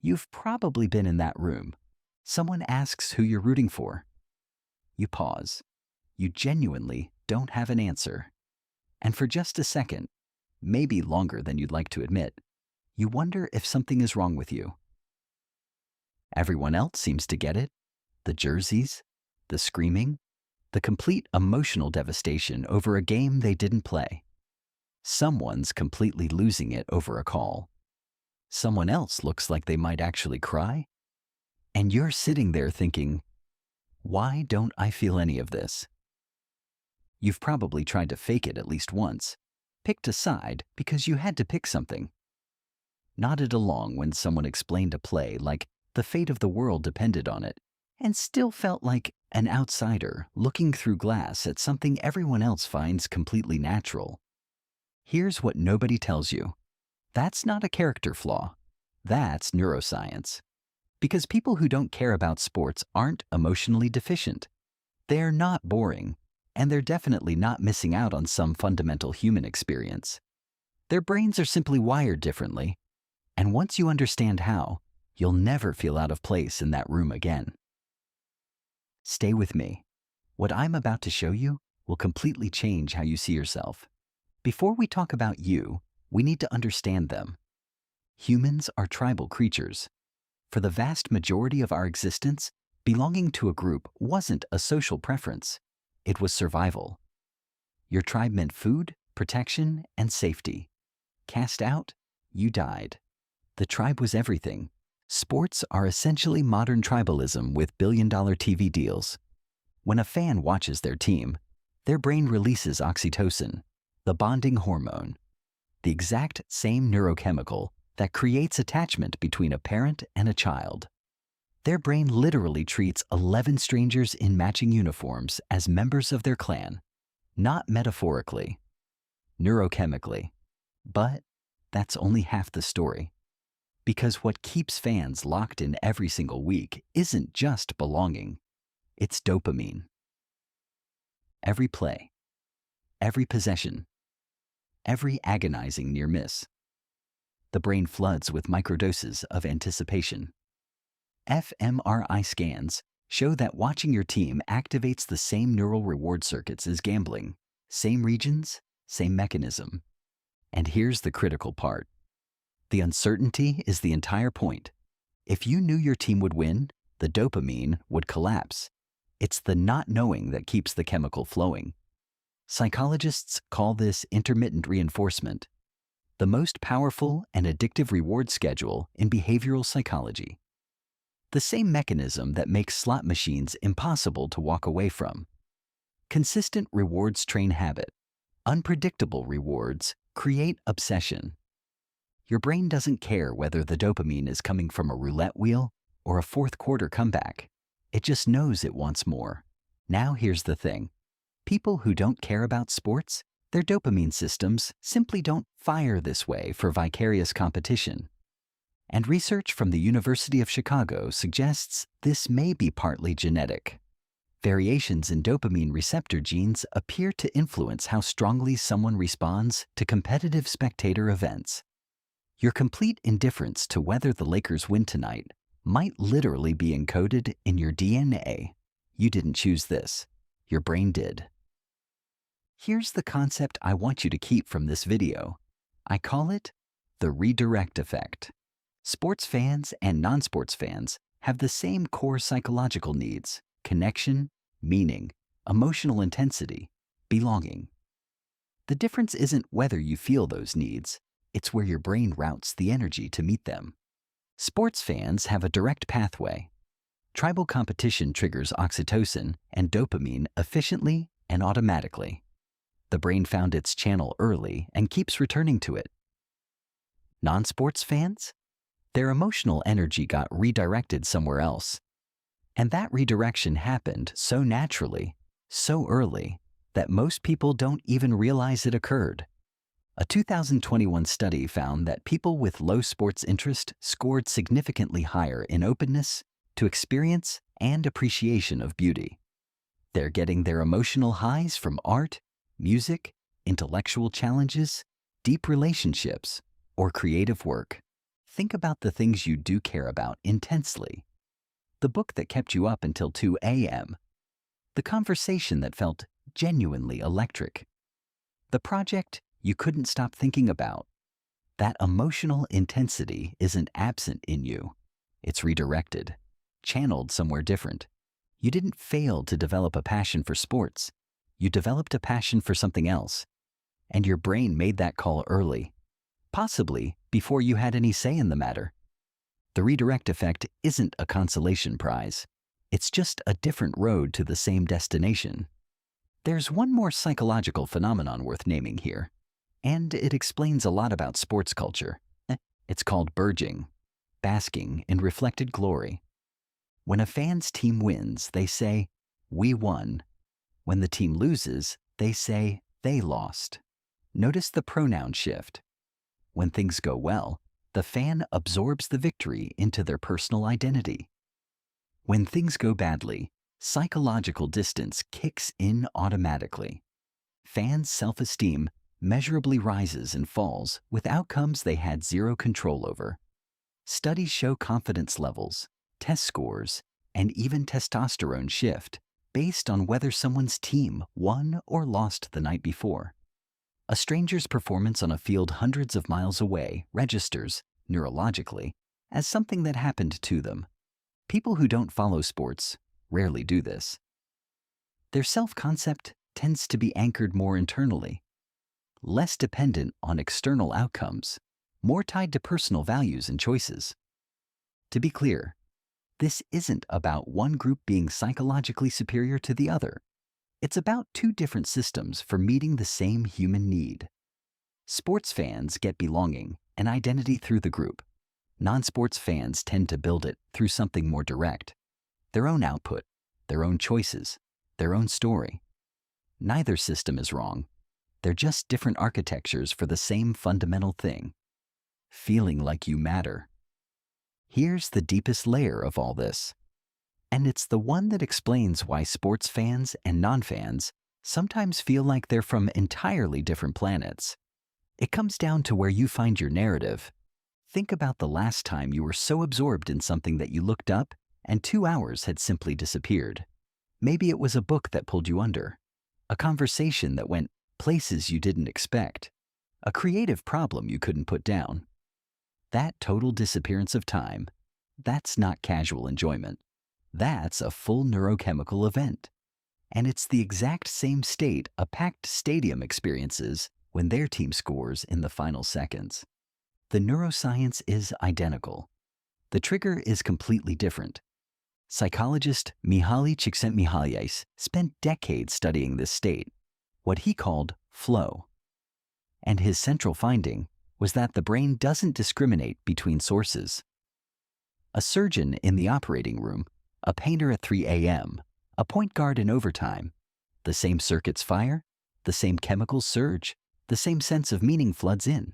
You've probably been in that room. Someone asks who you're rooting for. You pause. You genuinely don't have an answer. And for just a second, maybe longer than you'd like to admit, you wonder if something is wrong with you. Everyone else seems to get it. The jerseys, the screaming, the complete emotional devastation over a game they didn't play. Someone's completely losing it over a call. Someone else looks like they might actually cry. And you're sitting there thinking, why don't I feel any of this? You've probably tried to fake it at least once, picked a side because you had to pick something. Nodded along when someone explained a play like the fate of the world depended on it, and still felt like an outsider looking through glass at something everyone else finds completely natural. Here's what nobody tells you. That's not a character flaw. That's neuroscience. Because people who don't care about sports aren't emotionally deficient. They're not boring, and they're definitely not missing out on some fundamental human experience. Their brains are simply wired differently, and once you understand how, you'll never feel out of place in that room again. Stay with me. What I'm about to show you will completely change how you see yourself. Before we talk about you, we need to understand them. Humans are tribal creatures. For the vast majority of our existence, belonging to a group wasn't a social preference. It was survival. Your tribe meant food, protection, and safety. Cast out, you died. The tribe was everything. Sports are essentially modern tribalism with billion-dollar TV deals. When a fan watches their team, their brain releases oxytocin, the bonding hormone, the exact same neurochemical that creates attachment between a parent and a child. Their brain literally treats 11 strangers in matching uniforms as members of their clan, not metaphorically, neurochemically. But that's only half the story. Because what keeps fans locked in every single week isn't just belonging, it's dopamine. Every play, every possession, every agonizing near miss. The brain floods with microdoses of anticipation. fMRI scans show that watching your team activates the same neural reward circuits as gambling, same regions, same mechanism. And here's the critical part. The uncertainty is the entire point. If you knew your team would win, the dopamine would collapse. It's the not knowing that keeps the chemical flowing. Psychologists call this intermittent reinforcement, the most powerful and addictive reward schedule in behavioral psychology. The same mechanism that makes slot machines impossible to walk away from. Consistent rewards train habit. Unpredictable rewards create obsession. Your brain doesn't care whether the dopamine is coming from a roulette wheel or a fourth quarter comeback. It just knows it wants more. Now here's the thing. People who don't care about sports, their dopamine systems simply don't fire this way for vicarious competition. And research from the University of Chicago suggests this may be partly genetic. Variations in dopamine receptor genes appear to influence how strongly someone responds to competitive spectator events. Your complete indifference to whether the Lakers win tonight might literally be encoded in your DNA. You didn't choose this. Your brain did. Here's the concept I want you to keep from this video. I call it the redirect effect. Sports fans and non-sports fans have the same core psychological needs: connection, meaning, emotional intensity, belonging. The difference isn't whether you feel those needs, it's where your brain routes the energy to meet them. Sports fans have a direct pathway. Tribal competition triggers oxytocin and dopamine efficiently and automatically. The brain found its channel early and keeps returning to it. Non-sports fans? Their emotional energy got redirected somewhere else. And that redirection happened so naturally, so early, that most people don't even realize it occurred. A 2021 study found that people with low sports interest scored significantly higher in openness to experience and appreciation of beauty. They're getting their emotional highs from art, music, intellectual challenges, deep relationships, or creative work. Think about the things you do care about intensely. The book that kept you up until 2 a.m. The conversation that felt genuinely electric. The project you couldn't stop thinking about. That emotional intensity isn't absent in you. It's redirected, channeled somewhere different. You didn't fail to develop a passion for sports. You developed a passion for something else. And your brain made that call early, possibly before you had any say in the matter. The redirect effect isn't a consolation prize. It's just a different road to the same destination. There's one more psychological phenomenon worth naming here, and it explains a lot about sports culture. It's called BIRGing, basking in reflected glory. When a fan's team wins, they say, "We won." When the team loses, they say, "They lost." Notice the pronoun shift. When things go well, the fan absorbs the victory into their personal identity. When things go badly, psychological distance kicks in automatically. Fans' self-esteem measurably rises and falls with outcomes they had zero control over. Studies show confidence levels, test scores, and even testosterone shift based on whether someone's team won or lost the night before. A stranger's performance on a field hundreds of miles away registers, neurologically, as something that happened to them. People who don't follow sports rarely do this. Their self-concept tends to be anchored more internally, less dependent on external outcomes, more tied to personal values and choices. To be clear, this isn't about one group being psychologically superior to the other. It's about two different systems for meeting the same human need. Sports fans get belonging and identity through the group. Non-sports fans tend to build it through something more direct. Their own output, their own choices, their own story. Neither system is wrong. They're just different architectures for the same fundamental thing. Feeling like you matter. Here's the deepest layer of all this. And it's the one that explains why sports fans and non-fans sometimes feel like they're from entirely different planets. It comes down to where you find your narrative. Think about the last time you were so absorbed in something that you looked up and 2 hours had simply disappeared. Maybe it was a book that pulled you under, a conversation that went places you didn't expect, a creative problem you couldn't put down. That total disappearance of time, that's not casual enjoyment. That's a full neurochemical event. And it's the exact same state a packed stadium experiences when their team scores in the final seconds. The neuroscience is identical. The trigger is completely different. Psychologist Mihaly Csikszentmihalyi spent decades studying this state, what he called flow. And his central finding was that the brain doesn't discriminate between sources. A surgeon in the operating room, a painter at 3 a.m., a point guard in overtime, the same circuits fire, the same chemicals surge, the same sense of meaning floods in.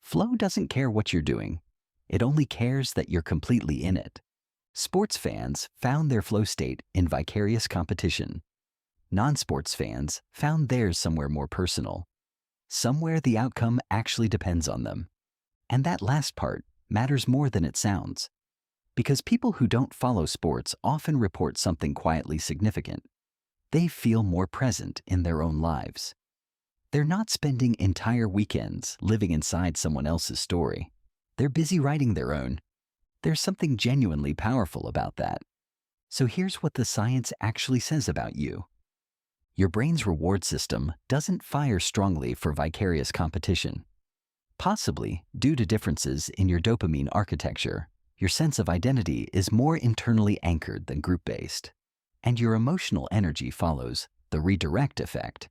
Flow doesn't care what you're doing. It only cares that you're completely in it. Sports fans found their flow state in vicarious competition. Non-sports fans found theirs somewhere more personal, somewhere the outcome actually depends on them. And that last part matters more than it sounds. Because people who don't follow sports often report something quietly significant. They feel more present in their own lives. They're not spending entire weekends living inside someone else's story. They're busy writing their own. There's something genuinely powerful about that. So here's what the science actually says about you. Your brain's reward system doesn't fire strongly for vicarious competition. Possibly due to differences in your dopamine architecture, your sense of identity is more internally anchored than group-based. And your emotional energy follows the redirect effect.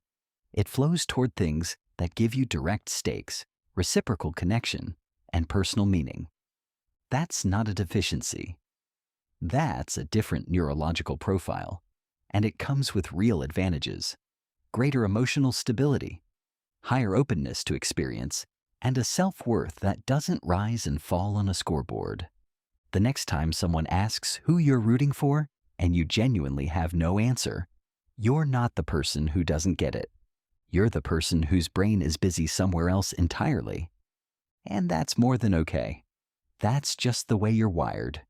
It flows toward things that give you direct stakes, reciprocal connection, and personal meaning. That's not a deficiency. That's a different neurological profile, and it comes with real advantages: greater emotional stability, higher openness to experience, and a self-worth that doesn't rise and fall on a scoreboard. The next time someone asks who you're rooting for and you genuinely have no answer, you're not the person who doesn't get it. You're the person whose brain is busy somewhere else entirely. And that's more than okay. That's just the way you're wired.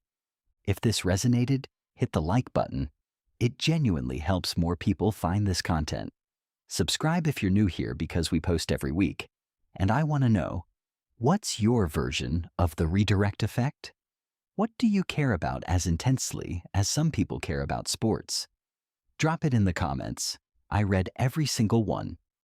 If this resonated, hit the like button. It genuinely helps more people find this content. Subscribe if you're new here because we post every week. And I want to know, what's your version of the redirect effect? What do you care about as intensely as some people care about sports? Drop it in the comments. I read every single one,